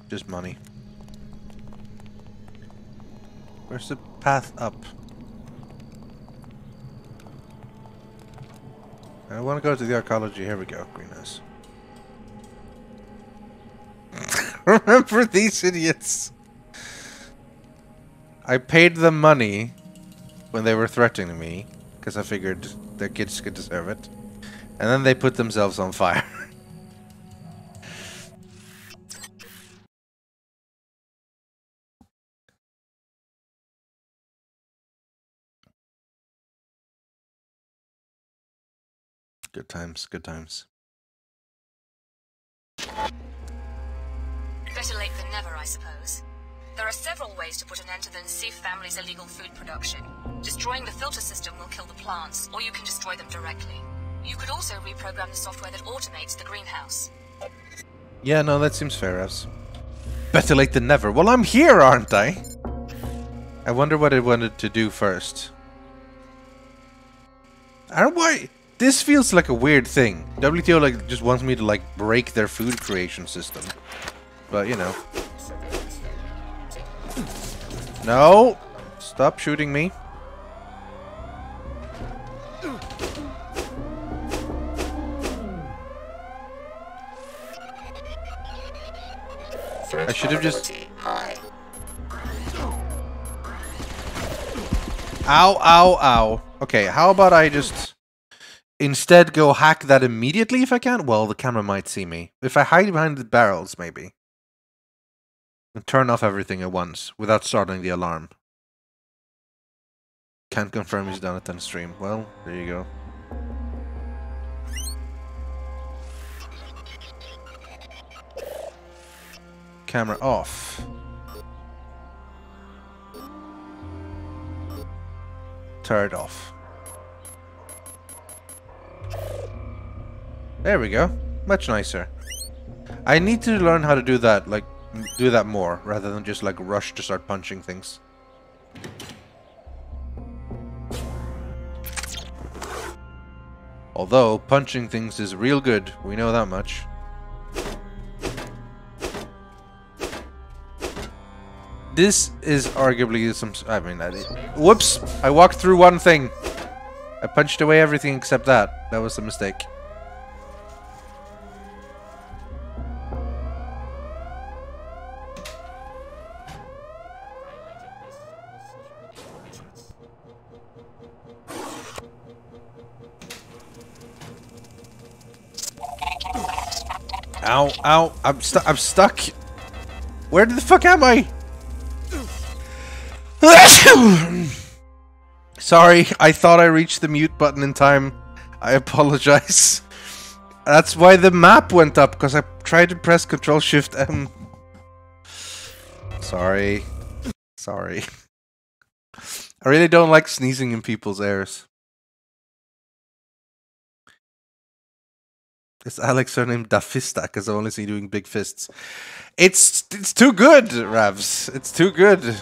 just money. Where's the path up? I want to go to the archaeology. Here we go. Greenhouse. Remember these idiots? I paid them money when they were threatening me, because I figured their kids could deserve it. And then they put themselves on fire. Good times, good times. Better late than never, I suppose. There are several ways to put an end to the Nsif family's illegal food production. Destroying the filter system will kill the plants, or you can destroy them directly. You could also reprogram the software that automates the greenhouse. Yeah, no, that seems fair, Ravs. Better late than never. Well, I'm here, aren't I? I wonder what it wanted to do first. I don't know why. This feels like a weird thing. WTO like just wants me to like break their food creation system. But, you know. No! Stop shooting me. I should have just... Ow, ow, ow. Okay, how about I just... instead go hack that immediately if I can? Well, the camera might see me. If I hide behind the barrels, maybe. And turn off everything at once, without starting the alarm. Can't confirm he's done it on stream. Well, there you go. Camera off. Turn it off. There we go. Much nicer. I need to learn how to do that, like, do that more, rather than just, like, rush to start punching things. Although, punching things is real good. We know that much. This is arguably some... I mean, whoops! I walked through one thing. I punched away everything except that. That was a mistake. Ow, ow, I'm stuck. Where the fuck am I? Sorry, I thought I reached the mute button in time. I apologize. That's why the map went up, because I tried to press Control Shift M. Sorry. Sorry. I really don't like sneezing in people's ears. Is Alex surname Dafista? Because I only see doing big fists. It's too good, Ravs. It's too good.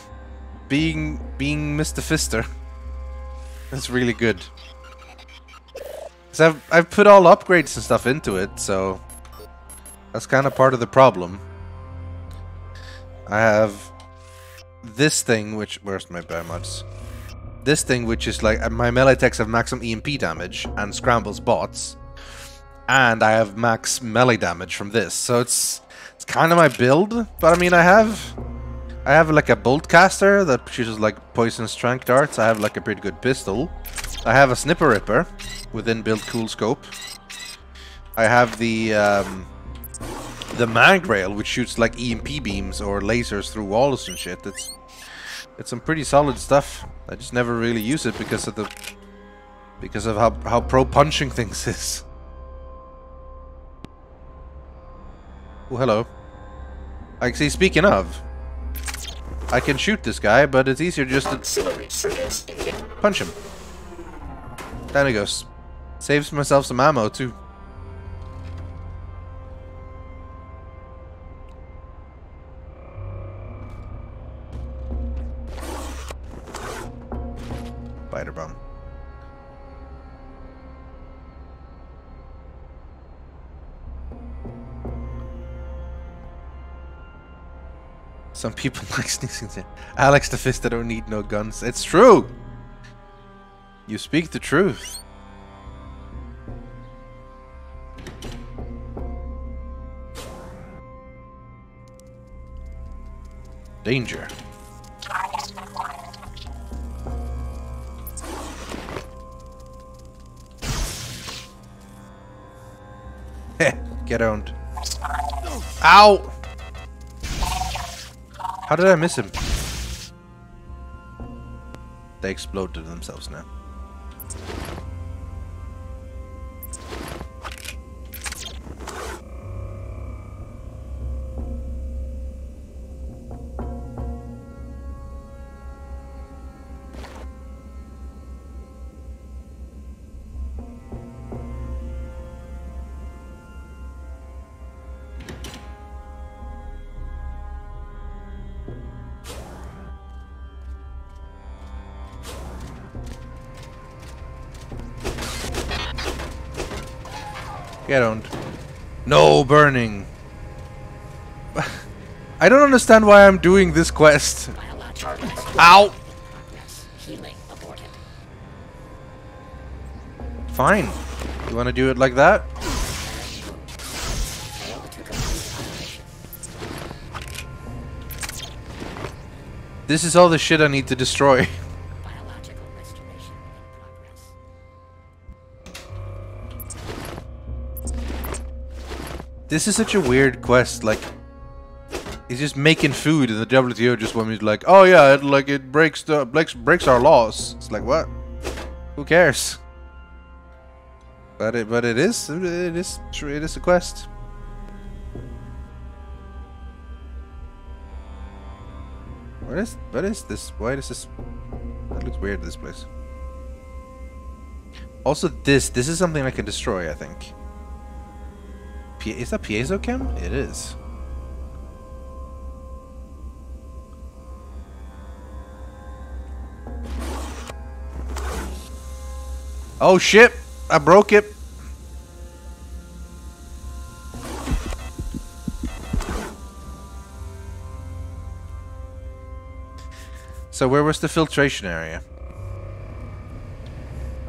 Being Mr. Fister. It's really good. Cause I've put all upgrades and stuff into it, so that's kind of part of the problem. I have this thing, which where's my bear mods? This thing, which is like my melee attacks have maximum EMP damage and scrambles bots. And I have max melee damage from this, so it's kind of my build. But I mean, I have like a bolt caster that shoots like poison strength darts. I have like a pretty good pistol. I have a snipper ripper within build cool scope. I have the magrail, which shoots like EMP beams or lasers through walls and shit. It's some pretty solid stuff. I just never really use it because of how pro punching things is. Oh, hello. See, speaking of, I can shoot this guy, but it's easier just to punch him. There he goes. Saves myself some ammo, too. Spider bomb. Some people like sneezing. Alex the Fist, I don't need no guns. It's true! You speak the truth. Danger. Heh, get owned. Ow! How did I miss him? They exploded themselves now. Get owned. No burning. I don't understand why I'm doing this quest. Ow! Fine. You want to do it like that? This is all the shit I need to destroy. This is such a weird quest, like, he's just making food and the WTO just want me to like, oh yeah, it breaks our laws. It's like, what? Who cares? But it is a quest. What is this? Why is this? That looks weird, this place. Also, this is something I can destroy, I think. Is that piezo chem? It is. Oh shit! I broke it. So where was the filtration area?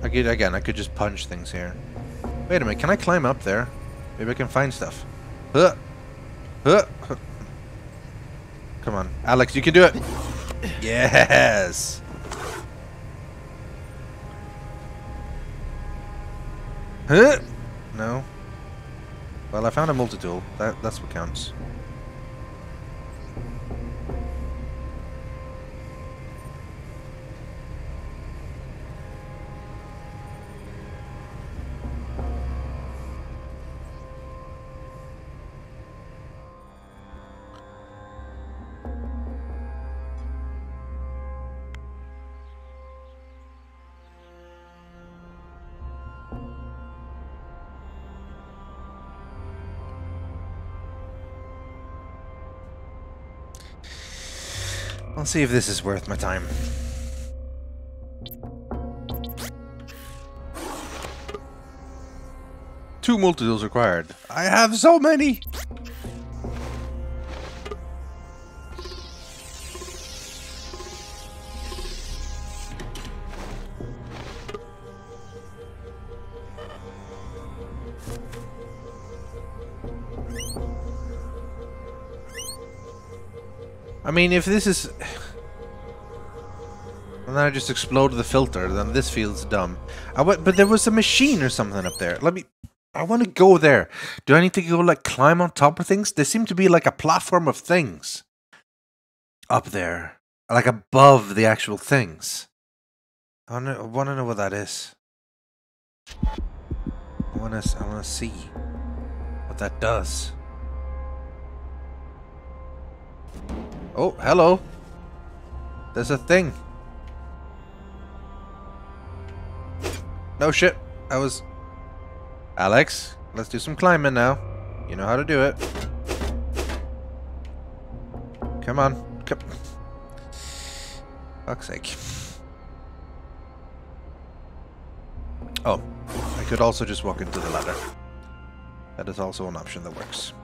I could just punch things here. Wait a minute, can I climb up there? Maybe I can find stuff. Come on, Alex, you can do it. Yes. Huh? No. Well, I found a multi-tool. That's what counts. Let's see if this is worth my time. Two multi-tools required. I have so many! I mean, if this is... And then I just exploded the filter, then this feels dumb. But there was a machine or something up there. I want to go there. Do I need to go, like, climb on top of things? There seem to be, like, a platform of things up there. Like, above the actual things. I want to know what that is. I want to see what that does. Oh, hello. There's a thing. No shit. I was... Alex, let's do some climbing now. You know how to do it. Come on. Come. Fuck's sake. Oh, I could also just walk into the ladder. That is also an option that works.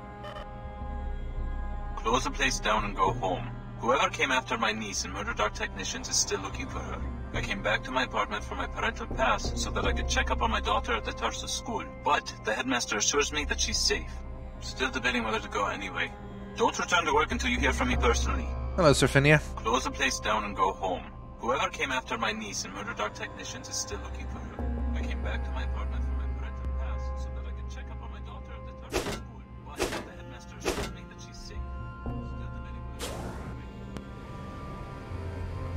Close the place down and go home. Whoever came after my niece and murdered our technicians is still looking for her. I came back to my apartment for my parental pass so that I could check up on my daughter at the Tarsus school, but the headmaster assures me that she's safe. Still debating whether to go anyway. Don't return to work until you hear from me personally. Hello, Sir Finia. Close the place down and go home. Whoever came after my niece and murdered our technicians is still looking for her. I came back to my apartment for my parental pass so that I could check up on my daughter at the Tarsus school, but the headmaster assures me that she's safe. Still debating whether to go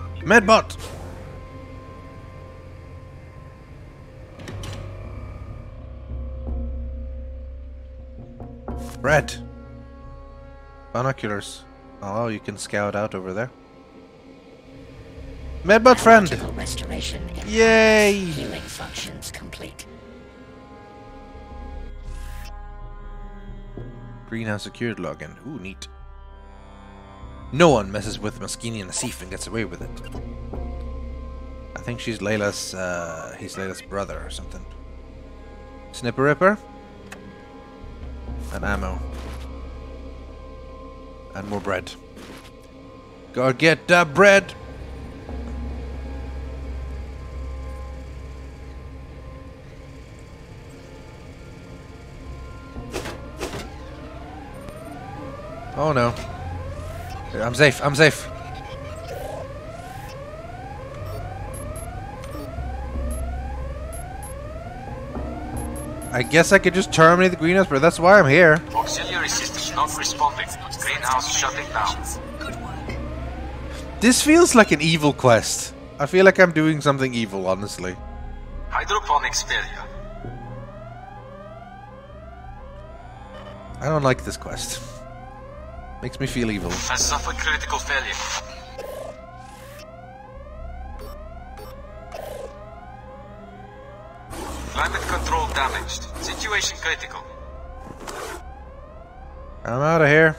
anyway. Medbot! Red. Binoculars. Oh, you can scout out over there. Medbot friend! Biological restoration in Yay! healing functions complete. Greenhouse secured login. Ooh, neat. No one messes with Moschini and Asif and gets away with it. I think she's Layla's, he's Layla's brother or something. Snipper Ripper. And ammo. And more bread. Go get that bread! Oh no. I'm safe, I'm safe. I guess I could just terminate the greenhouse, but that's why I'm here. Auxiliary system not responding. Greenhouse shutting down. Good work. This feels like an evil quest. I feel like I'm doing something evil, honestly. Hydroponics failure. I don't like this quest. Makes me feel evil. Has suffered critical failure. Climate control damaged. Situation critical. I'm out of here.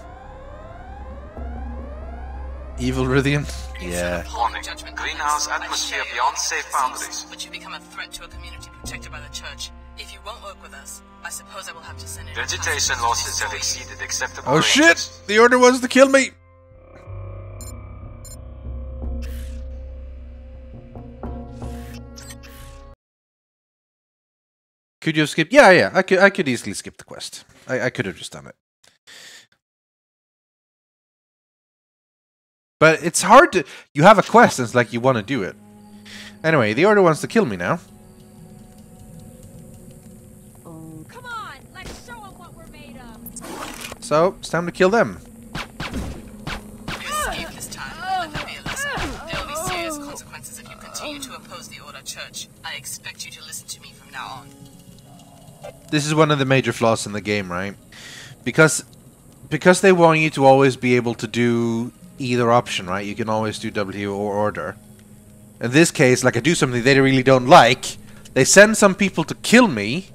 Evil Rythian? Yeah. Warning. Greenhouse atmosphere beyond safe boundaries. But you become a threat to a community protected by the church. If you won't work with us, I suppose I will have to send in. Vegetation losses have exceeded acceptable Oh ranges. shit! The Order wants to kill me! Could you have skipped? Yeah, I could easily skip the quest. I could have just done it. But it's hard to... You have a quest and it's like you want to do it. Anyway, the Order wants to kill me now. Come on, let's show them what we're made of. So, it's time to kill them. You escape this time. Let there be a lesson. There will be serious consequences if you continue to oppose the Order Church. I expect you to listen to me from now on. This is one of the major flaws in the game, right? Because they want you to always be able to do either option, right? You can always do W or Order. In this case, like I do something they really don't like, they send some people to kill me,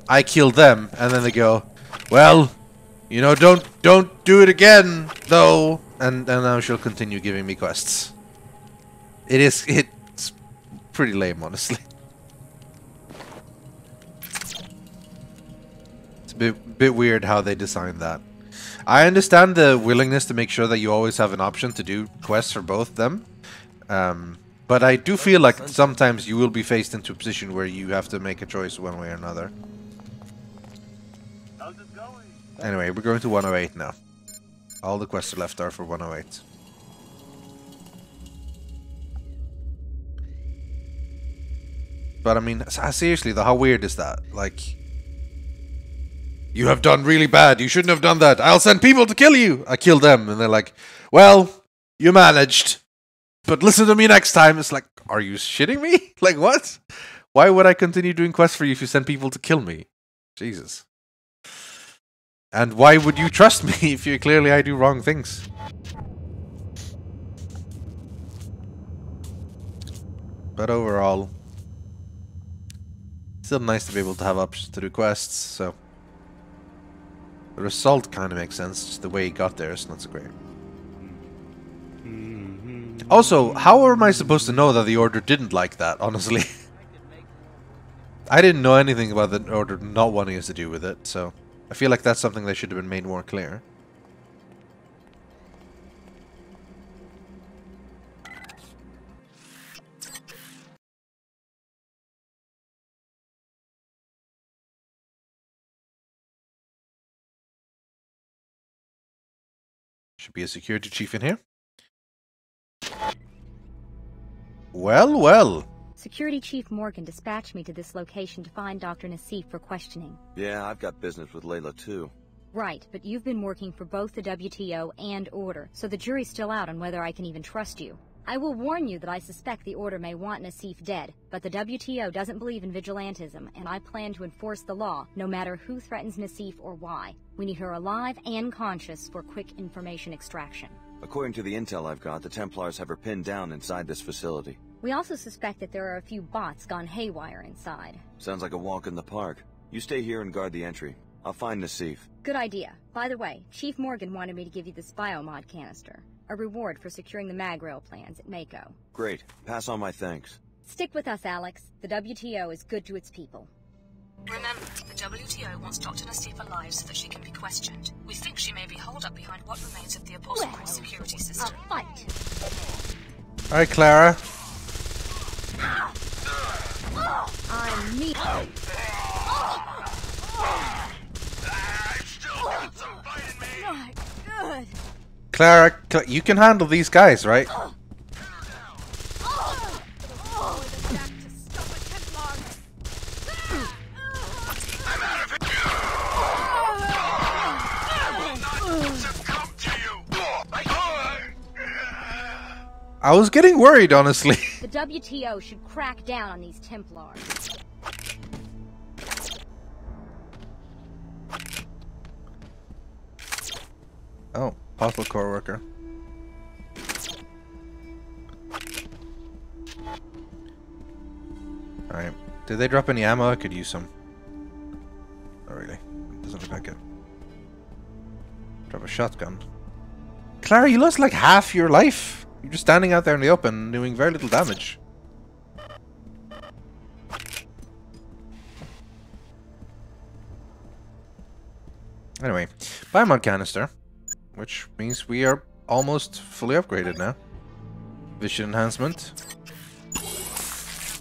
I kill them, and then they go, well, you know, don't do it again, though, and now she'll continue giving me quests. It's pretty lame, honestly. It's a bit weird how they designed that. I understand the willingness to make sure that you always have an option to do quests for both of them. But I do feel like sometimes you will be faced into a position where you have to make a choice one way or another. Anyway, we're going to 108 now. All the quests left are for 108. But I mean, seriously though, how weird is that? Like... You have done really bad. You shouldn't have done that. I'll send people to kill you. I kill them. And they're like, well, you managed. But listen to me next time. It's like, are you shitting me? Like, what? Why would I continue doing quests for you if you send people to kill me? Jesus. And why would you trust me if you clearly I do wrong things? But overall, still nice to be able to have options to do quests, so... The result kind of makes sense, just the way he got there is not so great. Also, how am I supposed to know that the Order didn't like that, honestly? I didn't know anything about the Order not wanting us to do with it, so... I feel like that's something that should have been made more clear. Should be a security chief in here. Well, well. Security Chief Morgan dispatched me to this location to find Dr. Nassif for questioning. Yeah, I've got business with Layla too. Right, but you've been working for both the WTO and Order, so the jury's still out on whether I can even trust you. I will warn you that I suspect the Order may want Nassif dead, but the WTO doesn't believe in vigilantism, and I plan to enforce the law, no matter who threatens Nassif or why. We need her alive and conscious for quick information extraction. According to the intel I've got, the Templars have her pinned down inside this facility. We also suspect that there are a few bots gone haywire inside. Sounds like a walk in the park. You stay here and guard the entry. I'll find Nassif. Good idea. By the way, Chief Morgan wanted me to give you this biomod canister. A reward for securing the mag rail plans at Mako. Great. Pass on my thanks. Stick with us, Alex. The WTO is good to its people. Remember, the WTO wants Dr. Nassif alive so that she can be questioned. We think she may be holed up behind what remains of the Apostle Creed security system. A fight. Alright, Clara. I'm me. I've still got some fight in me. Good. Clara, you can handle these guys, right? I was getting worried, honestly. The WTO should crack down on these Templars. Oh, possible core worker. Alright. Did they drop any ammo? I could use some. Not really. Doesn't look like it. Drop a shotgun. Clara, you lost like half your life. You're just standing out there in the open, doing very little damage. Anyway, biomod canister, which means we are almost fully upgraded now. Vision enhancement.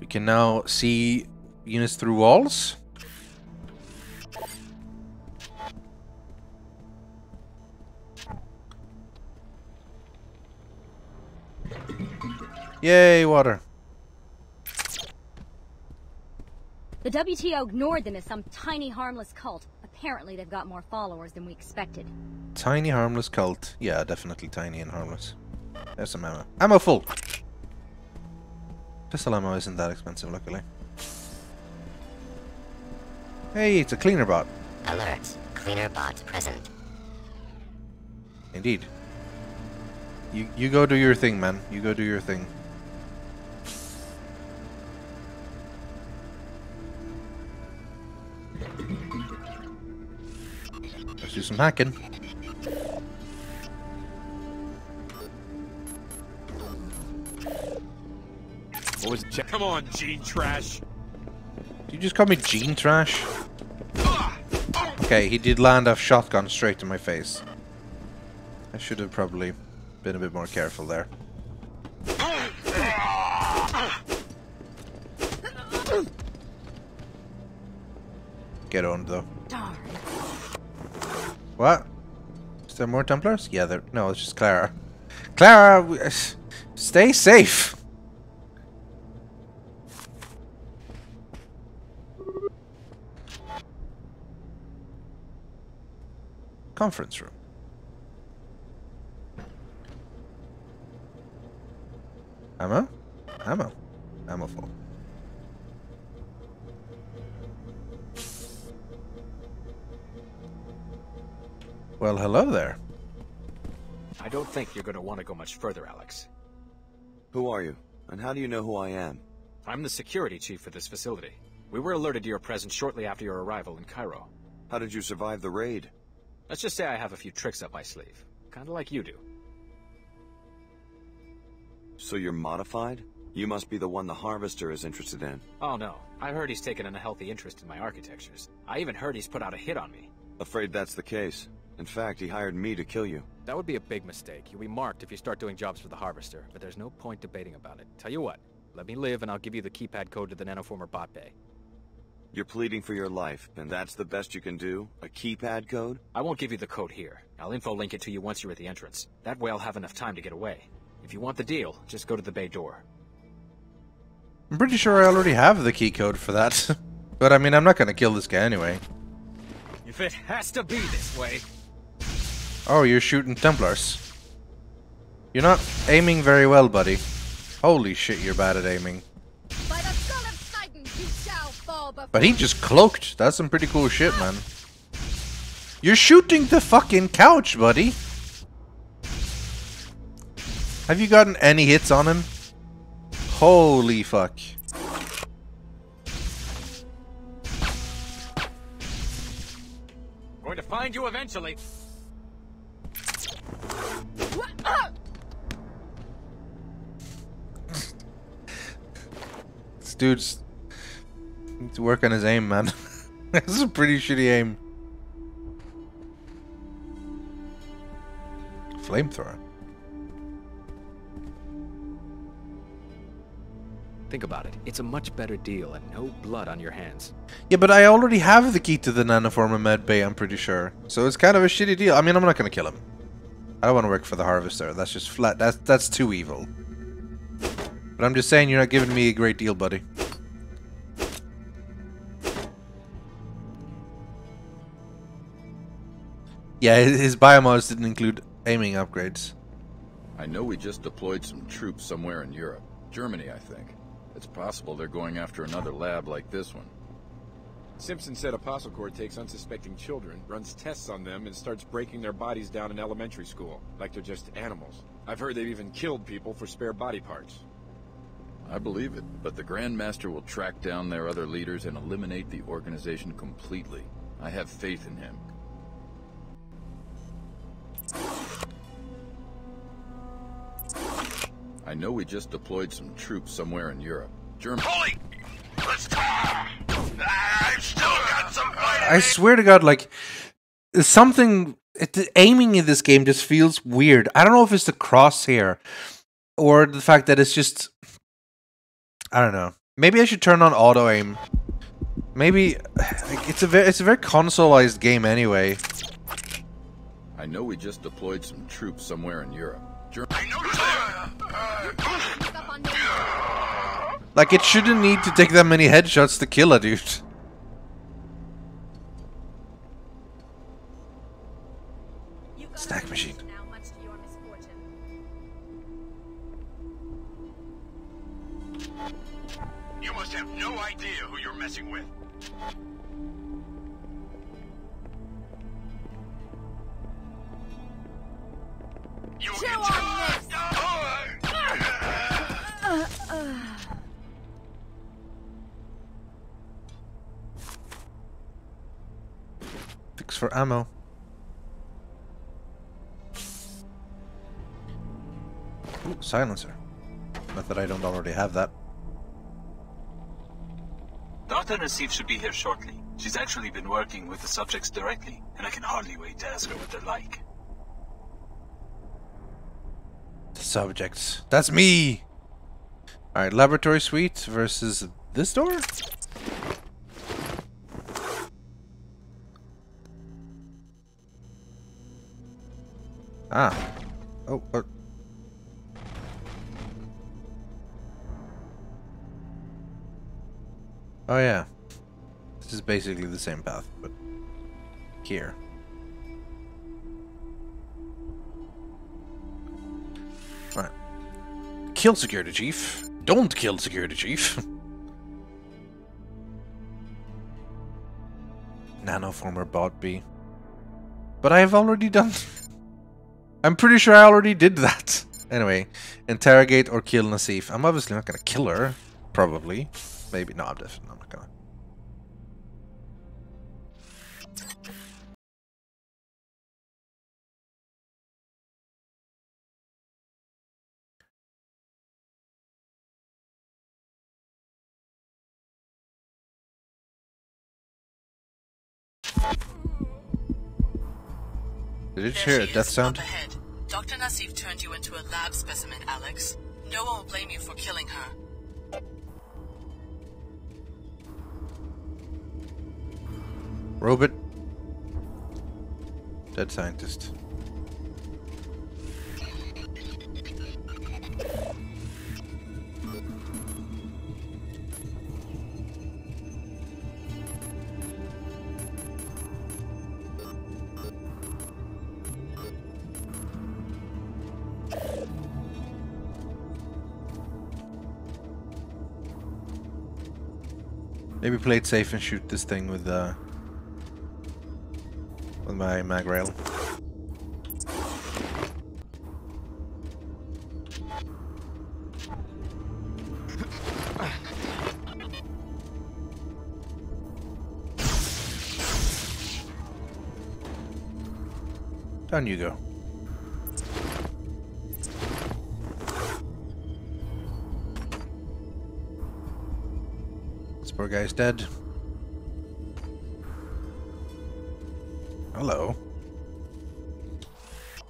We can now see units through walls. Yay, water. The WTO ignored them as some tiny harmless cult. Apparently they've got more followers than we expected. Tiny harmless cult. Yeah, definitely tiny and harmless. There's some ammo. Ammo full! Pistol ammo isn't that expensive, luckily. Hey, it's a cleaner bot. Alert. Cleaner bot present. Indeed. You go do your thing, man. You go do your thing. Let's do some hacking. What was Come on, Gene Trash. Did you just call me Gene Trash? Okay, he did land a shotgun straight to my face. I should have probably been a bit more careful there. Get on though. Darn. What? Is there more Templars? Yeah, there. No, it's just Clara. Clara, stay safe. Conference room. Ammo? Ammo. Ammo full. Well, hello there. I don't think you're going to want to go much further, Alex. Who are you? And how do you know who I am? I'm the security chief for this facility. We were alerted to your presence shortly after your arrival in Cairo. How did you survive the raid? Let's just say I have a few tricks up my sleeve. Kinda like you do. So you're modified? You must be the one the Harvester is interested in. Oh no, I heard he's taken a healthy interest in my architectures. I even heard he's put out a hit on me. Afraid that's the case. In fact, he hired me to kill you. That would be a big mistake. You'll be marked if you start doing jobs for the Harvester, but there's no point debating about it. Tell you what, let me live and I'll give you the keypad code to the nanoformer bot bay. You're pleading for your life, and that's the best you can do? A keypad code? I won't give you the code here. I'll info link it to you once you're at the entrance. That way I'll have enough time to get away. If you want the deal, just go to the bay door. I'm pretty sure I already have the key code for that. But I mean, I'm not gonna kill this guy anyway. If it has to be this way. Oh, you're shooting Templars. You're not aiming very well, buddy. Holy shit, you're bad at aiming. By the skull of Titan, you shall fall before. But he just cloaked. That's some pretty cool shit, man. You're shooting the fucking couch, buddy. Have you gotten any hits on him? Holy fuck. Going to find you eventually. This dude's needs to work on his aim, man. This is a pretty shitty aim. Flamethrower. Think about it. It's a much better deal and no blood on your hands. Yeah, but I already have the key to the nanoformer med bay, I'm pretty sure. So it's kind of a shitty deal. I mean, I'm not gonna kill him. I don't want to work for the Harvester. That's just flat. That's too evil. But I'm just saying you're not giving me a great deal, buddy. Yeah, his biomods didn't include aiming upgrades. I know we just deployed some troops somewhere in Europe. Germany, I think. It's possible they're going after another lab like this one. Simpson said Apostle Corps takes unsuspecting children, runs tests on them, and starts breaking their bodies down in elementary school, like they're just animals. I've heard they've even killed people for spare body parts. I believe it, but the Grand Master will track down their other leaders and eliminate the organization completely. I have faith in him. I know we just deployed some troops somewhere in Europe. Germany. Holy! Let's talk! I've still got some fight. I swear to God, like, something... the aiming in this game just feels weird. I don't know if it's the crosshair or the fact that it's just... I don't know. Maybe I should turn on auto aim. Maybe... like, it's a very consoleized game anyway. I know we just deployed some troops somewhere in Europe. I know Like, it shouldn't need to take that many headshots to kill a dude. Snack machine. You must have no idea who you're messing with. You'll get Fix for ammo. Ooh, silencer. Not that I don't already have that. Dr. Nassif should be here shortly. She's actually been working with the subjects directly, and I can hardly wait to ask her what they're like. The subjects. That's me! Alright, laboratory suite versus this door? Ah. Oh, what? Oh yeah. This is basically the same path, but here. Right. Kill security chief. Don't kill security chief. Nanoformer bot B. But I have already done... I'm pretty sure I already did that. Anyway, interrogate or kill Nassif. I'm obviously not gonna kill her. Probably. Maybe. No, I'm definitely not gonna. Did you just hear a death sound? Ahead. Dr. Nassif turned you into a lab specimen, Alex. No one will blame you for killing her. Robot. Dead scientist. Maybe play it safe and shoot this thing with my mag rail. Down you go. This poor guy's dead. Hello.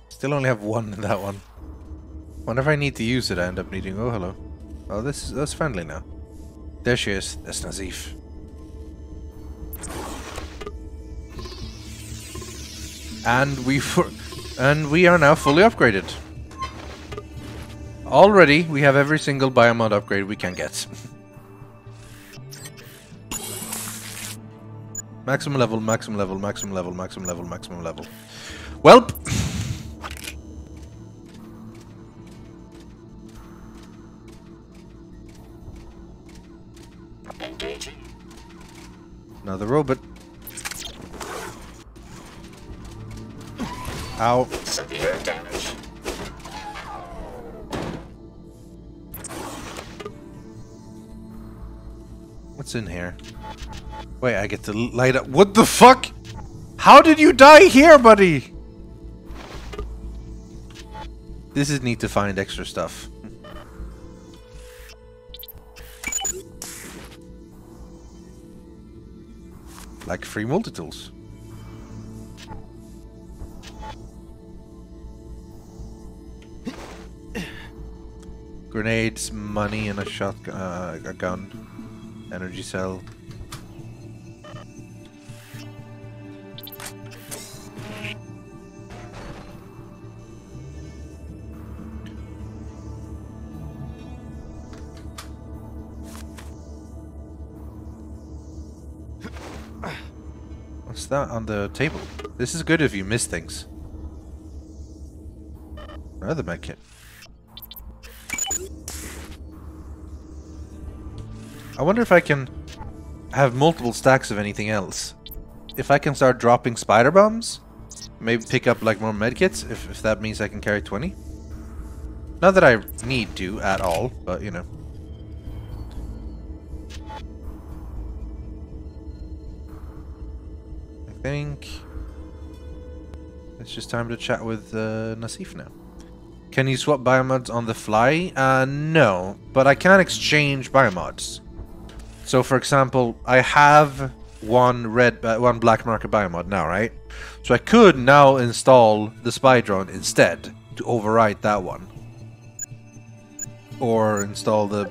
Still only have one in that one. Whenever I need to use it, I end up needing. Oh, hello. Oh, that's friendly now. There she is. That's Nazif. And we are now fully upgraded. Already, we have every single biomod upgrade we can get. Maximum level, maximum level, maximum level, maximum level, maximum level. Welp! Engaging. Another robot. Ow. Severe damage. What's in here? Wait, I get to light up. What the fuck? How did you die here, buddy? This is neat to find extra stuff. Like free multi-tools. Grenades, money, and a shotgun, a gun. Energy cell. What's that on the table? This is good if you miss things. Another medkit. I wonder if I can have multiple stacks of anything else. If I can start dropping spider bombs, maybe pick up like more medkits, if that means I can carry 20. Not that I need to at all, but you know. I think it's just time to chat with Nazif now. Can you swap biomods on the fly? No, but I can exchange biomods. So, for example, I have one black market biomod now, right? So I could now install the spy drone instead to override that one, or install the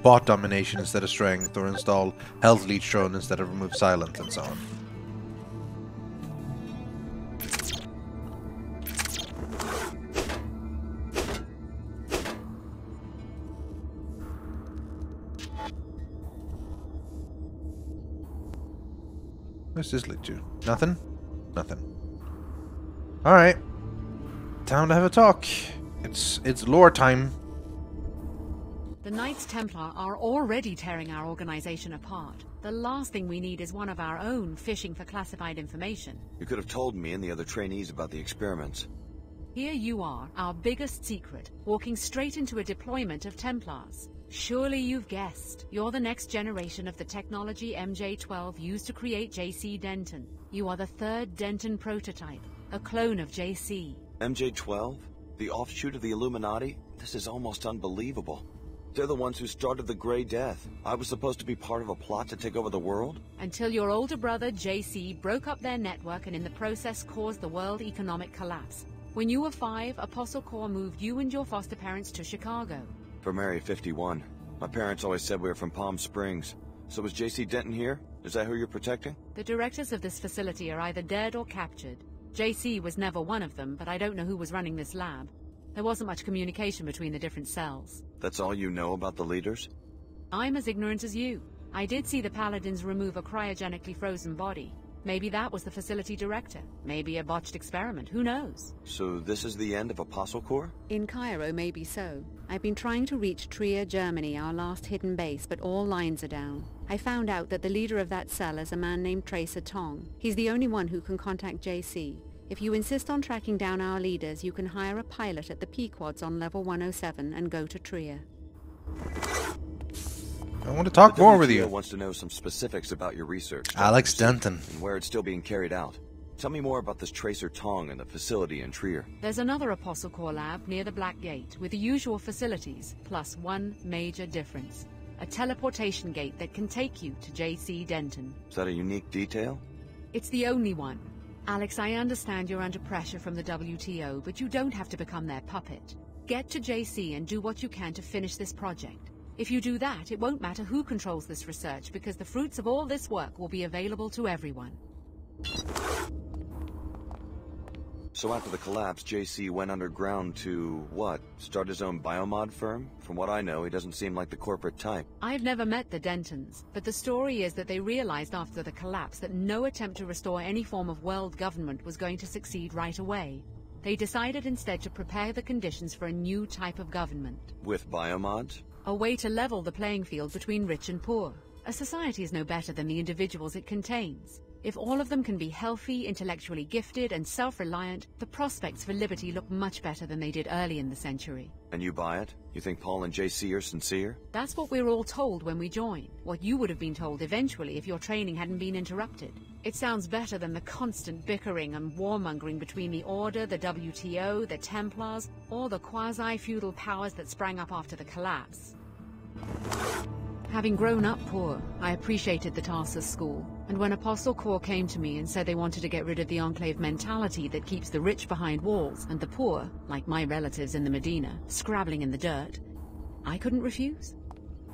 bot domination instead of strength, or install health leech drone instead of remove silence, and so on. Where's this lead to? Nothing? Nothing. Alright. Time to have a talk. It's lore time. The Knights Templar are already tearing our organization apart. The last thing we need is one of our own fishing for classified information. You could have told me and the other trainees about the experiments. Here you are, our biggest secret, walking straight into a deployment of Templars. Surely you've guessed. You're the next generation of the technology MJ-12 used to create JC Denton. You are the third Denton prototype, a clone of JC. MJ-12? The offshoot of the Illuminati? This is almost unbelievable. They're the ones who started the Grey Death. I was supposed to be part of a plot to take over the world? Until your older brother, JC, broke up their network and in the process caused the world economic collapse. When you were 5, Apostle Corps moved you and your foster parents to Chicago. From Area 51. My parents always said we were from Palm Springs. So is JC Denton here? Is that who you're protecting? The directors of this facility are either dead or captured. JC was never one of them, but I don't know who was running this lab. There wasn't much communication between the different cells. That's all you know about the leaders? I'm as ignorant as you. I did see the Paladins remove a cryogenically frozen body. Maybe that was the facility director. Maybe a botched experiment. Who knows? So this is the end of Apostle Corps? In Cairo, maybe so. I've been trying to reach Trier, Germany, our last hidden base, but all lines are down. I found out that the leader of that cell is a man named Tracer Tong. He's the only one who can contact JC. If you insist on tracking down our leaders, you can hire a pilot at the Pequods on level 107 and go to Trier. I want to talk more with you. Wants to know some specifics about your research. Alex Denton. And where it's still being carried out. Tell me more about this Tracer Tong and the facility in Trier. There's another Apostle Corps lab near the Black Gate with the usual facilities, plus one major difference. A teleportation gate that can take you to JC Denton. Is that a unique detail? It's the only one. Alex, I understand you're under pressure from the WTO, but you don't have to become their puppet. Get to JC and do what you can to finish this project. If you do that, it won't matter who controls this research, because the fruits of all this work will be available to everyone. So after the collapse, JC went underground to, what, start his own biomod firm? From what I know, he doesn't seem like the corporate type. I've never met the Dentons, but the story is that they realized after the collapse that no attempt to restore any form of world government was going to succeed right away. They decided instead to prepare the conditions for a new type of government. With biomods? A way to level the playing field between rich and poor. A society is no better than the individuals it contains. If all of them can be healthy, intellectually gifted, and self-reliant, the prospects for liberty look much better than they did early in the century. And you buy it? You think Paul and JC are sincere? That's what we're all told when we join. What you would have been told eventually if your training hadn't been interrupted. It sounds better than the constant bickering and warmongering between the Order, the WTO, the Templars, or the quasi-feudal powers that sprang up after the collapse. Having grown up poor, I appreciated the Tarsus school, and when Apostle Corps came to me and said they wanted to get rid of the Enclave mentality that keeps the rich behind walls and the poor, like my relatives in the Medina, scrabbling in the dirt, I couldn't refuse.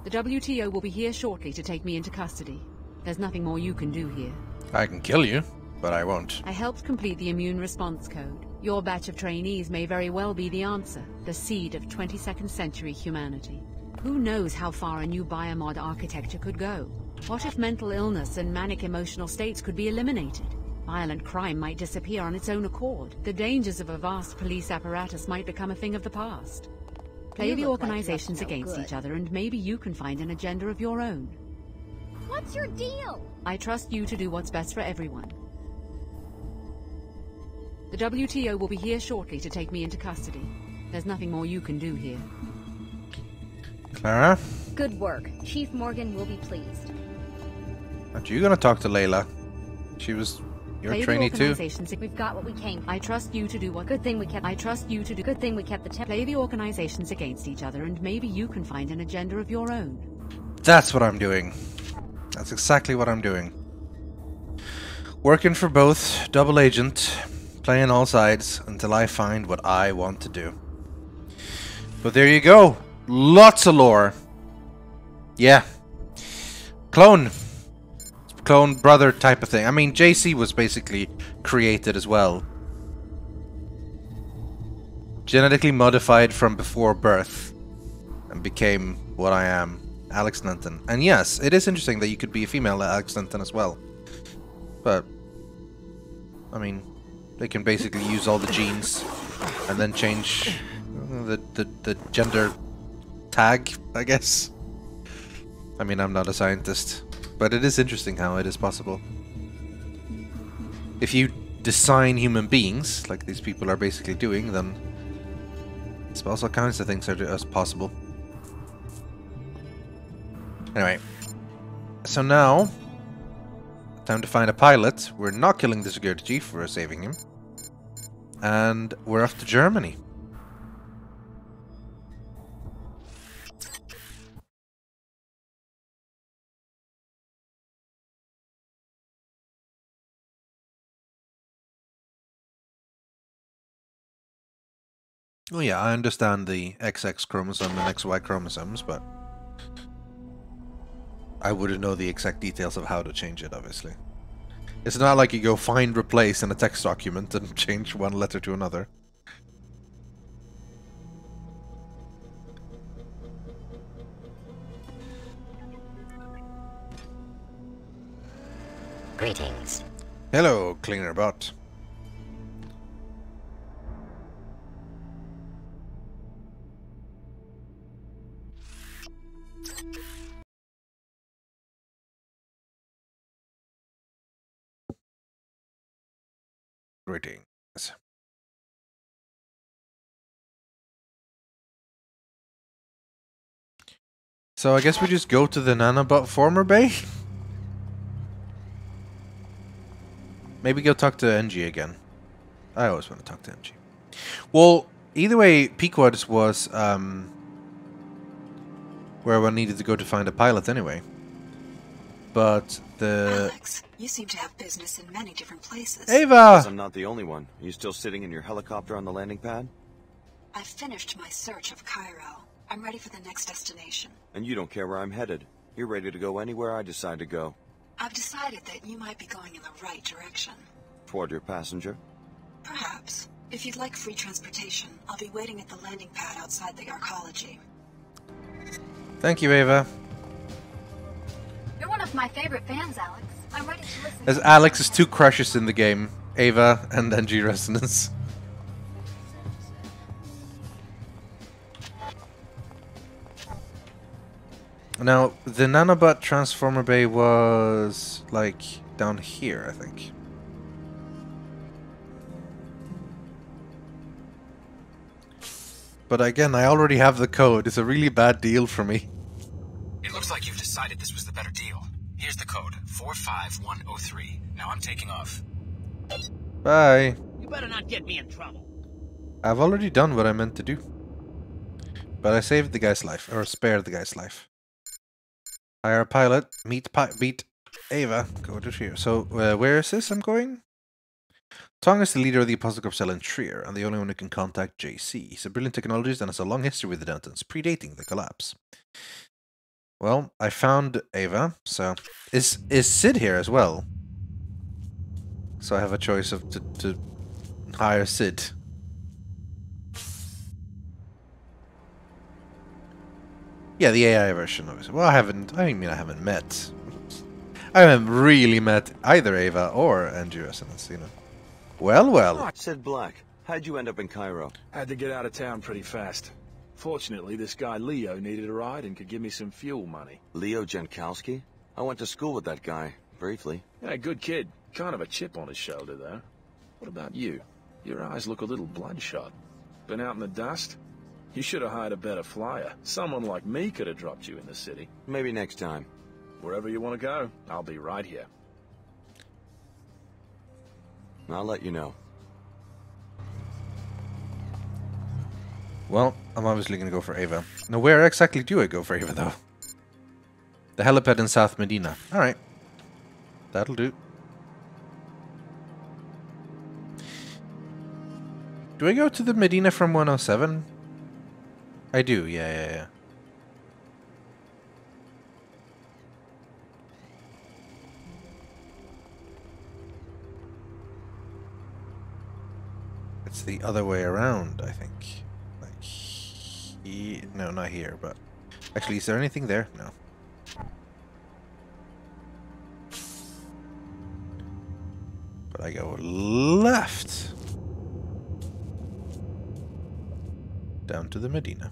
The WTO will be here shortly to take me into custody. There's nothing more you can do here. I can kill you, but I won't. I helped complete the immune response code. Your batch of trainees may very well be the answer, the seed of 22nd century humanity. Who knows how far a new biomod architecture could go? What if mental illness and manic emotional states could be eliminated? Violent crime might disappear on its own accord. The dangers of a vast police apparatus might become a thing of the past. Play the organizations against each other, and maybe you can find an agenda of your own. What's your deal? I trust you to do what's best for everyone. The WTO will be here shortly to take me into custody. There's nothing more you can do here. Clara? Good work. Chief Morgan will be pleased. Aren't you gonna talk to Layla? She was your trainee too? We've got what we came for. I trust you to do what... Good thing we kept... I trust you to do... Good thing we kept the... Play the organizations against each other, and maybe you can find an agenda of your own. That's what I'm doing. That's exactly what I'm doing. Working for both, double agent, playing all sides until I find what I want to do. But there you go. Lots of lore. Yeah. Clone brother type of thing. I mean, JC was basically created as well. Genetically modified from before birth. And became what I am. Alex Denton. And yes, it is interesting that you could be a female Alex Denton as well. But, I mean, they can basically use all the genes and then change the gender tag, I guess. I mean, I'm not a scientist, but it is interesting how it is possible. If you design human beings, like these people are basically doing, then all kinds of things are possible. Anyway, so now, time to find a pilot. We're not killing the security chief, we're saving him. And we're off to Germany. Oh yeah, I understand the XX chromosome and XY chromosomes, but I wouldn't know the exact details of how to change it, obviously. It's not like you go find replace in a text document and change one letter to another. Greetings. Hello, cleaner bot. Greetings. So I guess we just go to the nanobot former bay? Maybe go talk to NG again. I always want to talk to NG. Well, either way, Pequod's was where one needed to go to find a pilot anyway. But the... Alex, you seem to have business in many different places. Ava! I'm not the only one. Are you still sitting in your helicopter on the landing pad? I've finished my search of Cairo. I'm ready for the next destination. And you don't care where I'm headed. You're ready to go anywhere I decide to go. I've decided that you might be going in the right direction. Toward your passenger? Perhaps. If you'd like free transportation, I'll be waiting at the landing pad outside the arcology. Thank you, Ava. You're one of my favorite fans, Alex. I'm ready to listen. As Alex is two crushes in the game, Ava and NG Resonance. Now, the nanobot transformer bay was like down here, I think. But again, I already have the code. It's a really bad deal for me. It looks like you've decided this was the better deal. Here's the code, 45103. Now I'm taking off. Bye. You better not get me in trouble. I've already done what I meant to do. But I saved the guy's life, or spared the guy's life. Hire a pilot, beat Ava, go to Trier. So, where is this I'm going? Tong is the leader of the Apostle Corps cell in Trier, and the only one who can contact JC. He's a brilliant technologist and has a long history with the Dentons, predating the collapse. Well, I found Ava, so... Is Sid here as well? So I have a choice of to hire Sid. Yeah, the AI version of it. Well, I haven't met. I haven't really met either Ava or NG Resonance, you know. Well. Sid Black, how'd you end up in Cairo? Had to get out of town pretty fast. Fortunately, this guy Leo needed a ride and could give me some fuel money. Leo Jankowski? I went to school with that guy, briefly. Yeah, good kid. Kind of a chip on his shoulder, though. What about you? Your eyes look a little bloodshot. Been out in the dust? You should have hired a better flyer. Someone like me could have dropped you in the city. Maybe next time. Wherever you want to go, I'll be right here. I'll let you know. Well, I'm obviously going to go for Ava. Now, where exactly do I go for Ava, though? The helipad in South Medina. Alright. That'll do. Do I go to the Medina from 107? I do, yeah. It's the other way around, I think. Like, no, not here, but... Actually, is there anything there? No. But I go left. Down to the Medina.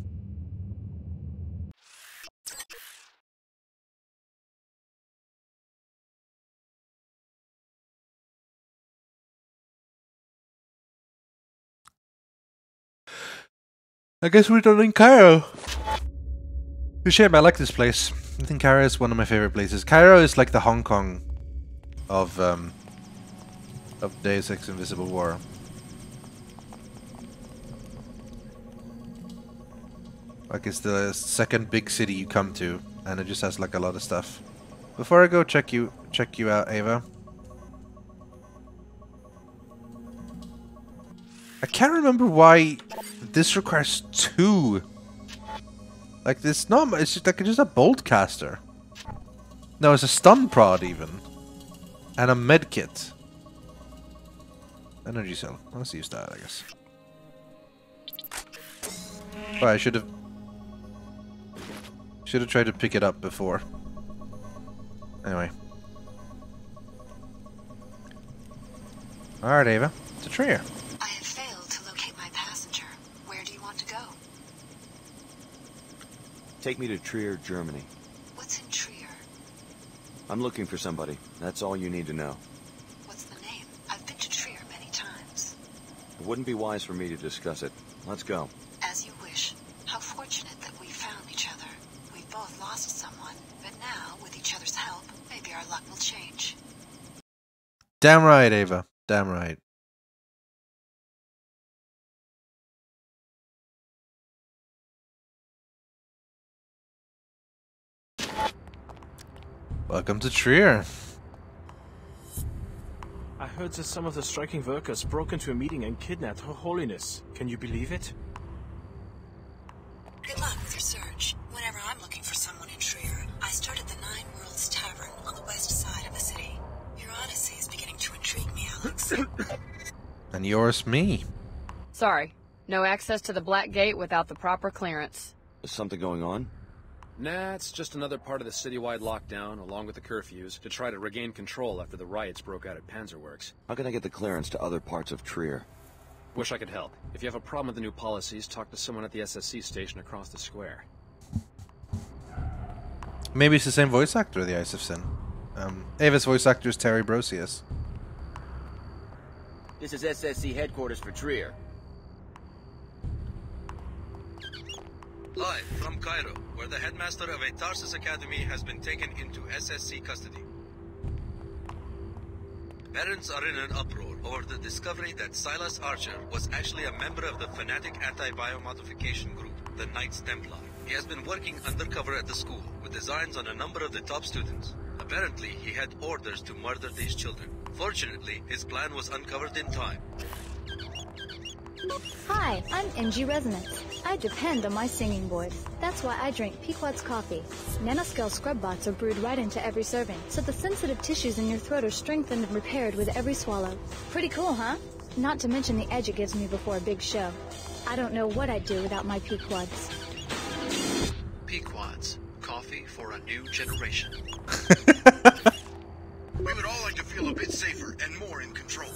I guess we're done in Cairo. It's a shame, I like this place. I think Cairo is one of my favorite places. Cairo is like the Hong Kong of Deus Ex Invisible War. Like it's the second big city you come to, and it just has like a lot of stuff. Before I go check you out, Ava. I can't remember why this requires 2. Like this, no, it's just like just a bolt caster. No, it's a stun prod even. And a med kit. Energy cell. Let's use that, I guess. Oh, I should have tried to pick it up before. Anyway. Alright, Ava. To Trier. I have failed to locate my passenger. Where do you want to go? Take me to Trier, Germany. What's in Trier? I'm looking for somebody. That's all you need to know. What's the name? I've been to Trier many times. It wouldn't be wise for me to discuss it. Let's go. As you wish. How fortunate that we found each other. We've both lost someone, but now, with each other's help, maybe our luck will change. Damn right, Ava. Damn right. Welcome to Trier. I heard that some of the striking workers broke into a meeting and kidnapped Her Holiness. Can you believe it? Good luck with your search. Whenever I'm looking for someone in Trier, I start at the Nine Worlds Tavern on the west side of the city. Your odyssey is beginning to intrigue me, Alex. And yours, me. Sorry. No access to the Black Gate without the proper clearance. Is something going on? Nah, it's just another part of the citywide lockdown, along with the curfews, to try to regain control after the riots broke out at Panzerworks. How can I get the clearance to other parts of Trier? Wish I could help. If you have a problem with the new policies, talk to someone at the SSC station across the square. Maybe it's the same voice actor of the Ice of Sin. Ava's voice actor is Terry Brosius. This is SSC headquarters for Trier. Live from Cairo, where the headmaster of a Tarsus Academy has been taken into SSC custody. Parents are in an uproar over the discovery that Silas Archer was actually a member of the fanatic anti-biomodification group, the Knights Templar. He has been working undercover at the school, with designs on a number of the top students. Apparently, he had orders to murder these children. Fortunately, his plan was uncovered in time. Hi, I'm MG Resonance. I depend on my singing voice. That's why I drink Pequod's coffee. Nanoscale scrub bots are brewed right into every serving, so the sensitive tissues in your throat are strengthened and repaired with every swallow. Pretty cool, huh? Not to mention the edge it gives me before a big show. I don't know what I'd do without my Pequods. Pequods. Coffee for a new generation. We would all like to feel a bit safer and more in control.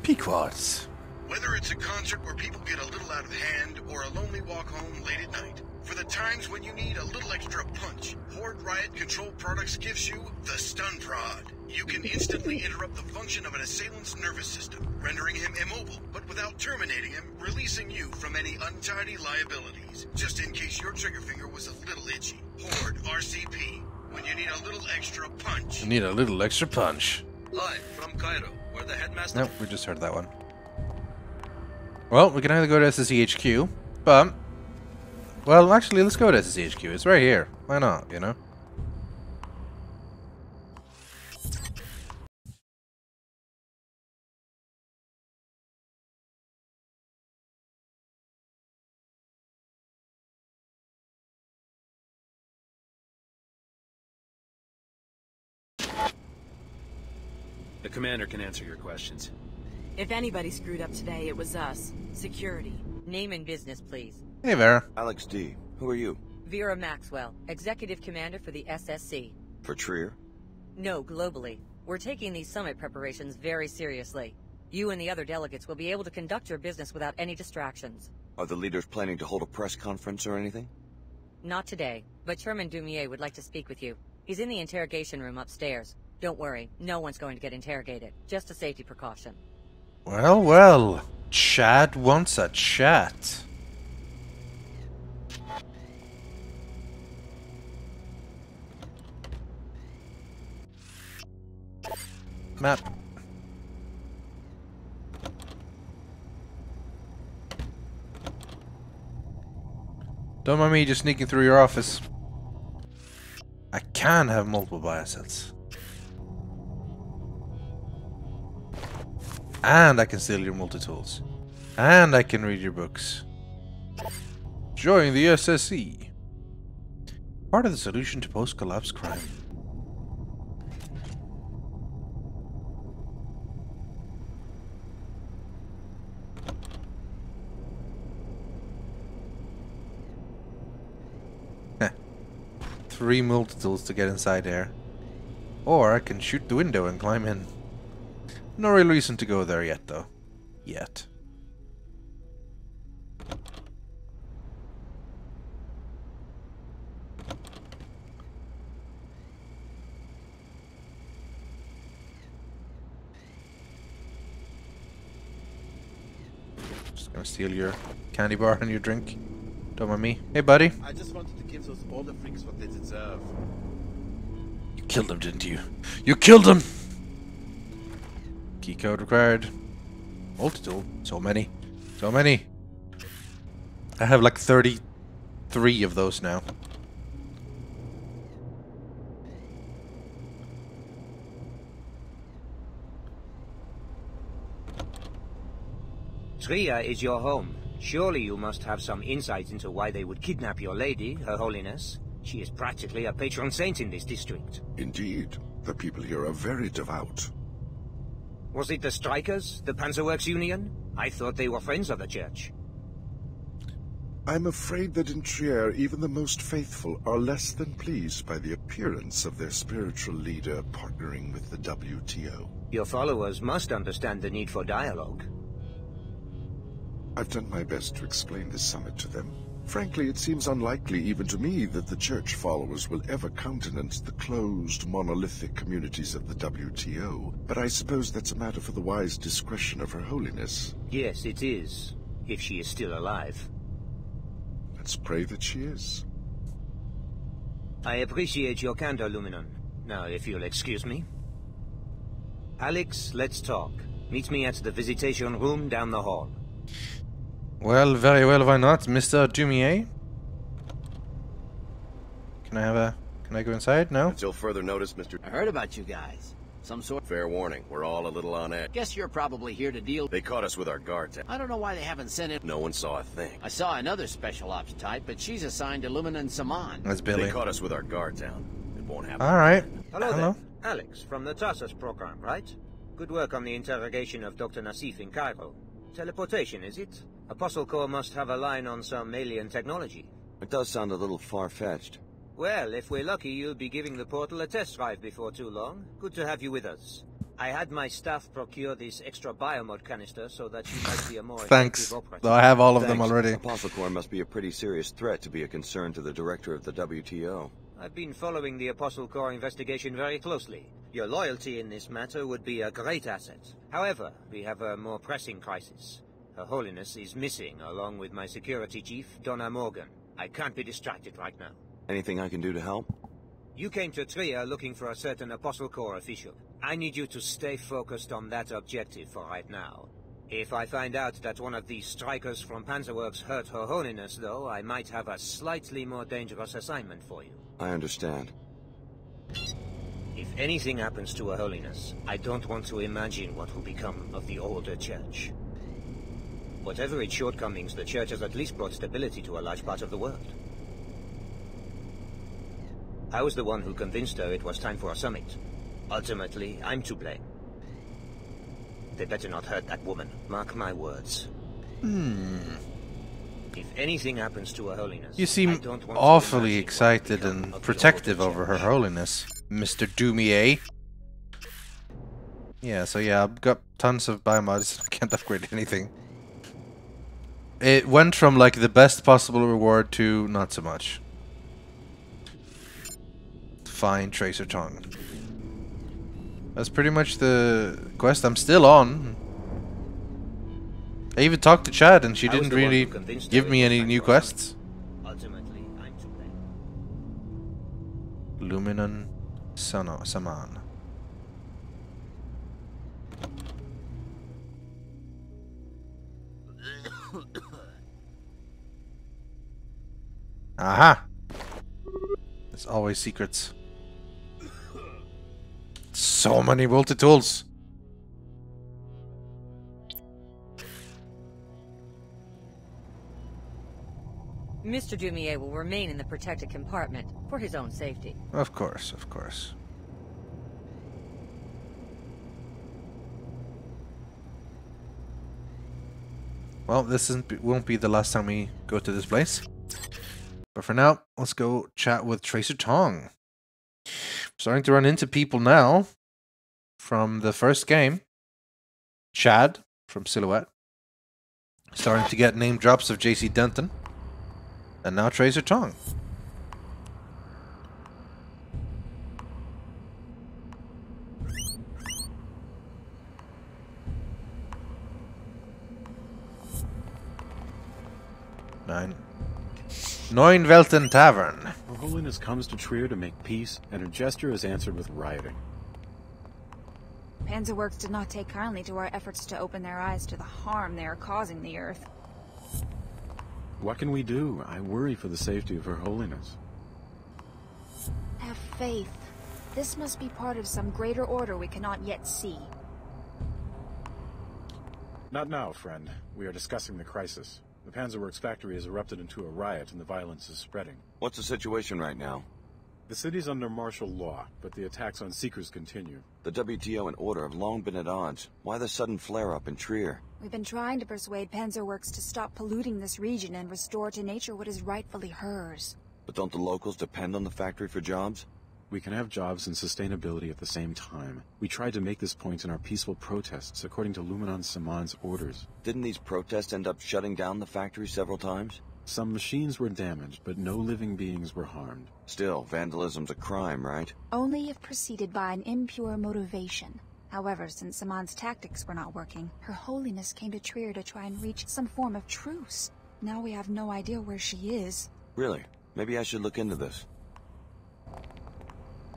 Pequods. Whether it's a concert where people get a little out of hand or a lonely walk home late at night, for the times when you need a little extra punch, Horde Riot Control Products gives you the Stun Prod. You can instantly interrupt the function of an assailant's nervous system, rendering him immobile, but without terminating him, releasing you from any untidy liabilities, just in case your trigger finger was a little itchy. Horde RCP, when you need a little extra punch. You need a little extra punch. Live from Cairo, where the headmaster... Nope, we just heard that one. Well, we can either go to SSCHQ, but... Well, actually, let's go to SSCHQ. It's right here. Why not, you know? The commander can answer your questions. If anybody screwed up today, it was us. Security. Name and business, please. Hey, Vera. Alex D. Who are you? Vera Maxwell, Executive Commander for the SSC. For Trier? No, globally. We're taking these summit preparations very seriously. You and the other delegates will be able to conduct your business without any distractions. Are the leaders planning to hold a press conference or anything? Not today, but Chairman Dumier would like to speak with you. He's in the interrogation room upstairs. Don't worry, no one's going to get interrogated. Just a safety precaution. Well, well. Chad wants a chat. Map. Don't mind me just sneaking through your office. I can have multiple biosets. And I can steal your multi-tools. And I can read your books. Join the SSC. Part of the solution to post-collapse crime. 3 multi-tools to get inside there. Or I can shoot the window and climb in. No real reason to go there yet, though. Yet. Just gonna steal your candy bar and your drink. Don't mind me. Hey, buddy. I just wanted to give those older freaks what they deserve. You killed him, didn't you? You killed him! Key code required. Multi-tool. So many. So many. I have like 33 of those now. Trier is your home. Surely you must have some insight into why they would kidnap your lady, Her Holiness. She is practically a patron saint in this district. Indeed. The people here are very devout. Was it the Strikers, the Panzerworks Union? I thought they were friends of the church. I'm afraid that in Trier, even the most faithful are less than pleased by the appearance of their spiritual leader partnering with the WTO. Your followers must understand the need for dialogue. I've done my best to explain this summit to them. Frankly, it seems unlikely even to me that the church followers will ever countenance the closed, monolithic communities of the WTO, but I suppose that's a matter for the wise discretion of Her Holiness. Yes, it is. If she is still alive. Let's pray that she is. I appreciate your candor, Luminon. Now, if you'll excuse me. Alex, let's talk. Meet me at the visitation room down the hall. Well, very well, why not, Mr. Dumier? Can I go inside? No? Until further notice, Mr. I heard about you guys. Some sort. Fair warning, we're all a little on edge. Guess you're probably here to deal. They caught us with our guards. I don't know why they haven't sent in. No one saw a thing. I saw another special ops type, but she's assigned to Luminon Saman. That's Billy. They caught us with our guard down. It won't happen. Alright. Hello there. Alex, from the Tarsus program, right? Good work on the interrogation of Dr. Nassif in Cairo. Teleportation, is it? Apostle Corps must have a line on some alien technology. It does sound a little far-fetched. Well, if we're lucky, you'll be giving the portal a test drive before too long. Good to have you with us. I had my staff procure this extra biomod canister so that you might be a more Thanks. effective operative. Though I have all of them already. Apostle Corps must be a pretty serious threat to be a concern to the director of the WTO. I've been following the Apostle Corps investigation very closely. Your loyalty in this matter would be a great asset. However, we have a more pressing crisis. Her Holiness is missing, along with my security chief, Donna Morgan. I can't be distracted right now. Anything I can do to help? You came to Trier looking for a certain Apostle Corps official. I need you to stay focused on that objective for right now. If I find out that one of these strikers from Panzerworks hurt Her Holiness, though, I might have a slightly more dangerous assignment for you. I understand. If anything happens to Her Holiness, I don't want to imagine what will become of the older church. Whatever its shortcomings, the church has at least brought stability to a large part of the world. I was the one who convinced her it was time for a summit. Ultimately, I'm to blame. They better not hurt that woman. Mark my words. If anything happens to Her Holiness, You seem awfully excited and protective over Her Holiness, Mr. Dumier. Yeah, so yeah, I've got tons of biomods. Can't upgrade anything. It went from like the best possible reward to not so much. Find Tracer Tongue. That's pretty much the quest I'm still on. I even talked to Chad and she didn't really give me any new quests. Ultimately, I'm to blame. Luminon Saman. Aha! There's always secrets. So many multi-tools. Mr. Dumier will remain in the protected compartment for his own safety. Of course, of course. Well, this won't be the last time we go to this place. But for now, let's go chat with Tracer Tong. Starting to run into people now from the first game. Chad from Silhouette. Starting to get name drops of JC Denton. And now Tracer Tong. Neun Welten Tavern. Her Holiness comes to Trier to make peace, and her gesture is answered with rioting. Panzerworks did not take kindly to our efforts to open their eyes to the harm they are causing the Earth. What can we do? I worry for the safety of Her Holiness. Have faith. This must be part of some greater order we cannot yet see. Not now, friend. We are discussing the crisis. The Panzerworks factory has erupted into a riot and the violence is spreading. What's the situation right now? The city's under martial law, but the attacks on Seekers continue. The WTO and Order have long been at odds. Why the sudden flare-up in Trier? We've been trying to persuade Panzerworks to stop polluting this region and restore to nature what is rightfully hers. But don't the locals depend on the factory for jobs? We can have jobs and sustainability at the same time. We tried to make this point in our peaceful protests according to Luminon Saman's orders. Didn't these protests end up shutting down the factory several times? Some machines were damaged, but no living beings were harmed. Still, vandalism's a crime, right? Only if preceded by an impure motivation. However, since Saman's tactics were not working, Her Holiness came to Trier to try and reach some form of truce. Now we have no idea where she is. Really? Maybe I should look into this.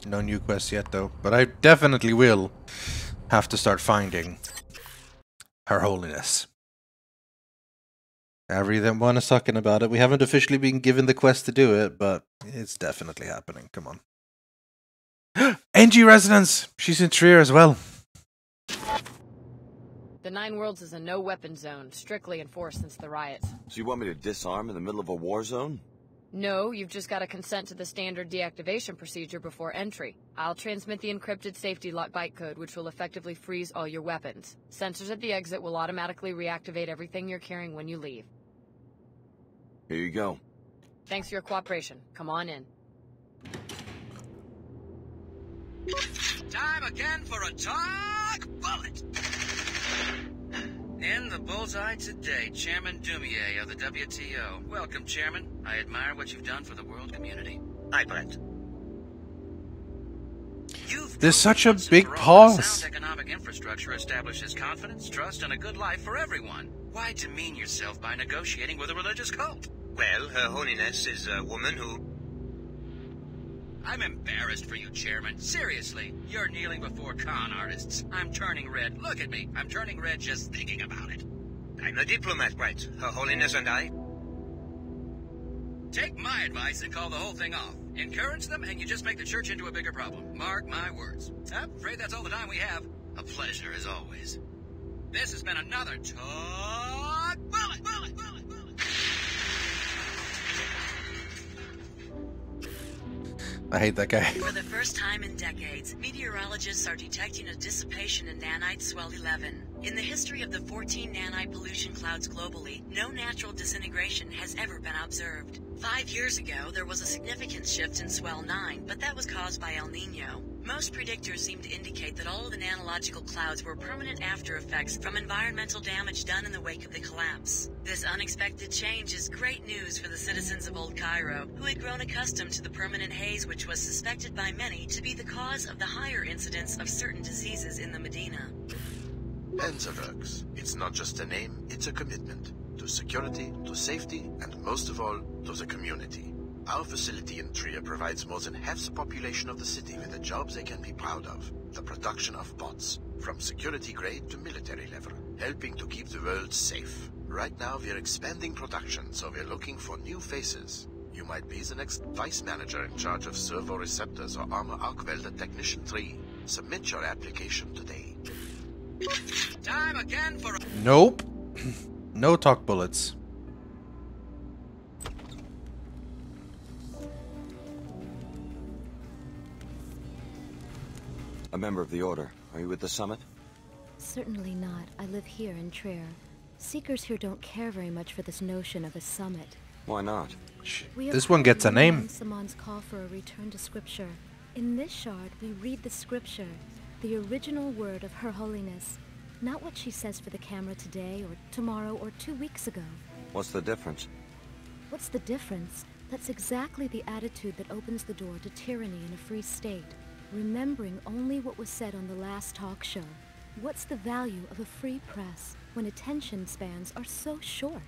No new quests yet, though. But I definitely will have to start finding Her Holiness. Everyone is talking about it. We haven't officially been given the quest to do it, but it's definitely happening. Come on. NG Resonance! She's in Trier as well. The Nine Worlds is a no-weapon zone, strictly enforced since the riots. So you want me to disarm in the middle of a war zone? No, you've just got to consent to the standard deactivation procedure before entry. I'll transmit the encrypted safety lock bytecode, which will effectively freeze all your weapons. Sensors at the exit will automatically reactivate everything you're carrying when you leave. Here you go. Thanks for your cooperation. Come on in. Time again for a talk bullet! In the bullseye today, Chairman Dumier of the WTO. Welcome, Chairman. I admire what you've done for the world community. Hi, Brent. There's such a big pause. Sound economic infrastructure establishes confidence, trust, and a good life for everyone. Why demean yourself by negotiating with a religious cult? Well, Her Holiness is a woman who... I'm embarrassed for you, Chairman. Seriously, you're kneeling before con artists. I'm turning red. Look at me. I'm turning red just thinking about it. I'm a diplomat, Brent. Her Holiness and I... Take my advice and call the whole thing off. Encourage them and you just make the church into a bigger problem. Mark my words. I'm afraid that's all the time we have. A pleasure as always. This has been another Talk Bullet! I hate that guy. For the first time in decades, meteorologists are detecting a dissipation in nanite swell 11. In the history of the 14 nanite pollution clouds globally, no natural disintegration has ever been observed. 5 years ago, there was a significant shift in swell 9, but that was caused by El Nino. Most predictors seem to indicate that all of the nanological clouds were permanent after effects from environmental damage done in the wake of the collapse. This unexpected change is great news for the citizens of Old Cairo, who had grown accustomed to the permanent haze which was suspected by many to be the cause of the higher incidence of certain diseases in the Medina. Panzerworks. It's not just a name, it's a commitment. To security, to safety, and most of all, to the community. Our facility in Trier provides more than half the population of the city with the jobs they can be proud of. The production of bots, from security grade to military level, helping to keep the world safe. Right now we're expanding production, so we're looking for new faces. You might be the next vice manager in charge of servo receptors or armor arc welder technician 3. Submit your application today. Time again for... Nope. No talk bullets. A member of the Order. Are you with the summit? Certainly not. I live here in Trier. Seekers here don't care very much for this notion of a summit. Why not? This one gets a name. Saman's call for a return to scripture. In this shard, we read the scripture, the original word of Her Holiness, not what she says for the camera today or tomorrow or 2 weeks ago. What's the difference? What's the difference? That's exactly the attitude that opens the door to tyranny in a free state, remembering only what was said on the last talk show. What's the value of a free press when attention spans are so short?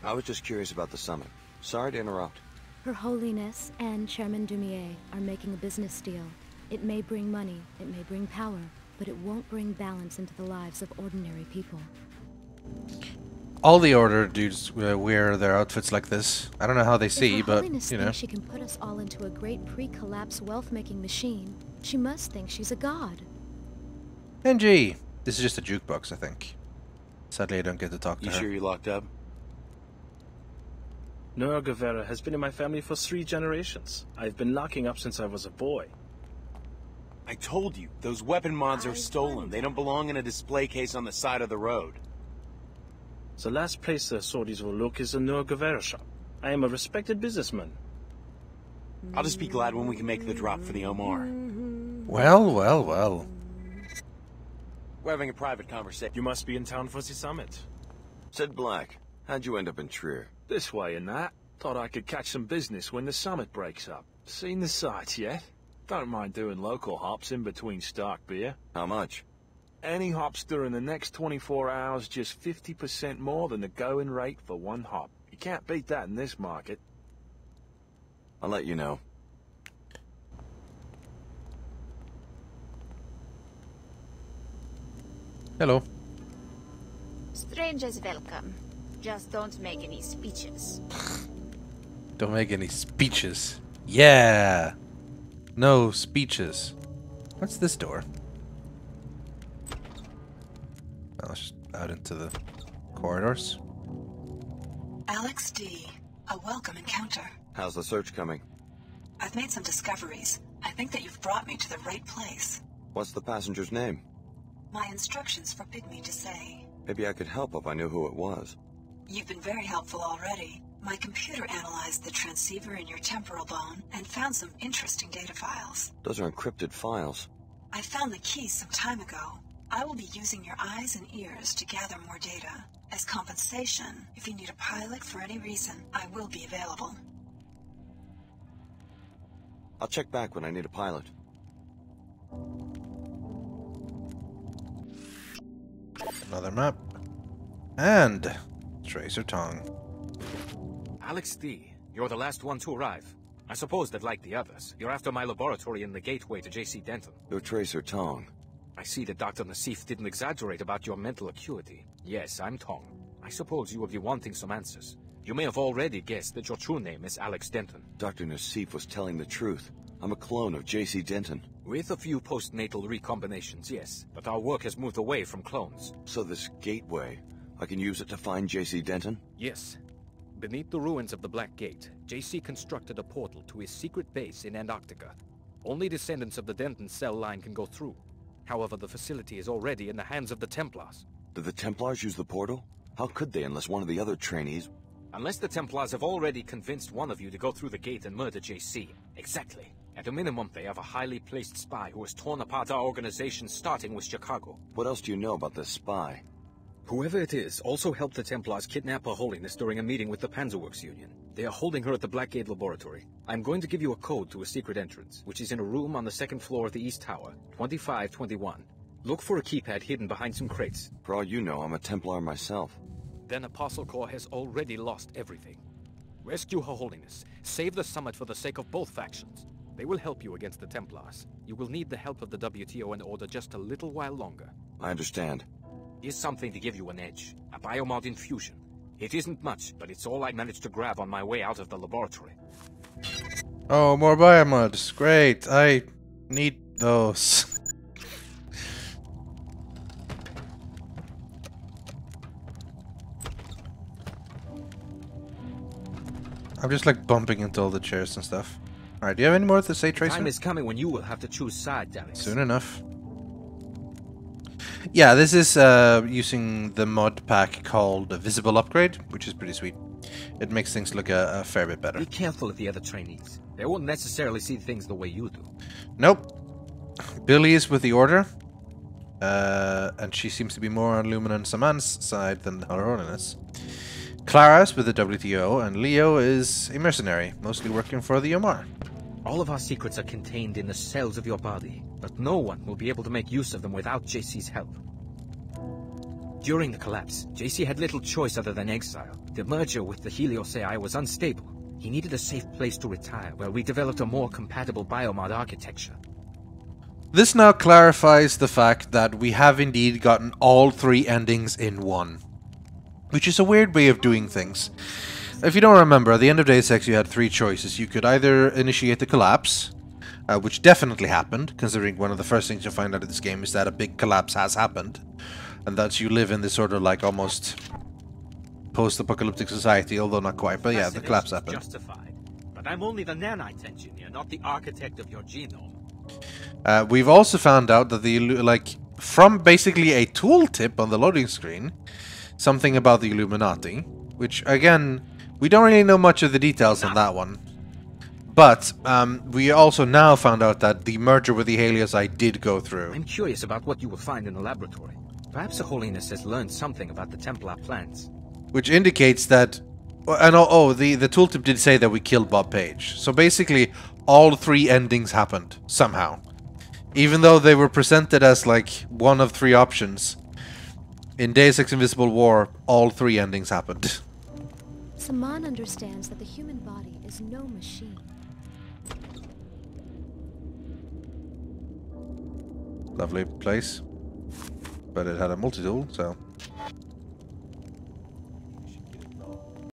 I was just curious about the summit. Sorry to interrupt. Her Holiness and Chairman Dumier are making a business deal. It may bring money, it may bring power, but it won't bring balance into the lives of ordinary people. All the Order dudes wear their outfits like this. I don't know how they see, but, you know. Thinks she can put us all into a great pre-collapse wealth-making machine, she must think she's a god. NG! This is just a jukebox, I think. Sadly, I don't get to talk to her. You sure you locked up? Noah Guevara has been in my family for 3 generations. I've been locking up since I was a boy. I told you, those weapon mods are stolen. They don't belong in a display case on the side of the road. The last place the sorties will look is a Noah Guevara shop. I am a respected businessman. I'll just be glad when we can make the drop for the Omar. Well, well, well. We're having a private conversation. You must be in town for the summit. Sid Black, how'd you end up in Trier? This way and that. Thought I could catch some business when the summit breaks up. Seen the sights yet? Don't mind doing local hops in between stock beer. How much? Any hops during the next 24 hours, just 50% more than the going rate for one hop. You can't beat that in this market. I'll let you know. Hello. Strangers welcome. Just don't make any speeches. Don't make any speeches. Yeah! No speeches. What's this door? Oh, it's just out into the corridors. Alex D. A welcome encounter. How's the search coming? I've made some discoveries. I think that you've brought me to the right place. What's the passenger's name? My instructions forbid me to say. Maybe I could help if I knew who it was. You've been very helpful already. My computer analyzed the transceiver in your temporal bone and found some interesting data files. Those are encrypted files. I found the keys some time ago. I will be using your eyes and ears to gather more data. As compensation, if you need a pilot for any reason, I will be available. I'll check back when I need a pilot. Another map. And Tracer Tongue. Alex D., you're the last one to arrive. I suppose that, like the others, you're after my laboratory in the gateway to J.C. Denton. You're Tracer Tong. I see that Dr. Nassif didn't exaggerate about your mental acuity. Yes, I'm Tong. I suppose you will be wanting some answers. You may have already guessed that your true name is Alex Denton. Dr. Nassif was telling the truth. I'm a clone of J.C. Denton. With a few postnatal recombinations, yes. But our work has moved away from clones. So this gateway, I can use it to find J.C. Denton? Yes. Beneath the ruins of the Black Gate, J.C. constructed a portal to his secret base in Antarctica. Only descendants of the Denton cell line can go through. However, the facility is already in the hands of the Templars. Did the Templars use the portal? How could they unless one of the other trainees... Unless the Templars have already convinced one of you to go through the gate and murder J.C. Exactly. At a minimum, they have a highly placed spy who has torn apart our organization, starting with Chicago. What else do you know about this spy? Whoever it is also helped the Templars kidnap Her Holiness during a meeting with the Panzerworks Union. They are holding her at the Black Gate laboratory. I'm going to give you a code to a secret entrance, which is in a room on the second floor of the East Tower, 2521. Look for a keypad hidden behind some crates. For all you know, I'm a Templar myself. Then Apostle Corps has already lost everything. Rescue Her Holiness. Save the summit for the sake of both factions. They will help you against the Templars. You will need the help of the WTO and Order just a little while longer. I understand. Here's something to give you an edge. A biomod infusion. It isn't much, but it's all I managed to grab on my way out of the laboratory. Oh, more biomods. Great. I need those. I'm just like bumping into all the chairs and stuff. Alright, do you have any more to say, Tracer? Time is coming when you will have to choose sides, Alex. Soon enough. Yeah, this is using the mod pack called Visible Upgrade, which is pretty sweet. it makes things look a fair bit better. Be careful of the other trainees. They won't necessarily see things the way you do. Nope. Billy is with the Order, and she seems to be more on Lumina and Saman's side than Her Holiness. Clara's with the WTO, and Leo is a mercenary, mostly working for the Omar. All of our secrets are contained in the cells of your body, but no one will be able to make use of them without JC's help. During the collapse, JC had little choice other than exile. The merger with the Helios AI was unstable. He needed a safe place to retire, where we developed a more compatible biomod architecture. This now clarifies the fact that we have indeed gotten all 3 endings in one. Which is a weird way of doing things. If you don't remember, at the end of Deus Ex you had 3 choices. You could either initiate the collapse, which definitely happened, considering one of the first things you find out of this game is that a big collapse has happened. And that you live in this sort of like almost post-apocalyptic society, although not quite, but yeah, the collapse happened. Justified. But I'm only the nanite engineer, not the architect of your genome. We've also found out that from basically a tooltip on the loading screen, something about the Illuminati, which again, we don't really know much of the details on that one. But we also now found out that the merger with the Helios I did go through. I'm curious about what you will find in the laboratory. Perhaps Her Holiness has learned something about the Templar plans. Which indicates that... And the tooltip did say that we killed Bob Page. So basically, all 3 endings happened, somehow. Even though they were presented as like one of 3 options, in Deus Ex Invisible War, all 3 endings happened. Saman understands that the human body is no machine. Lovely place. But it had a multi-tool, so...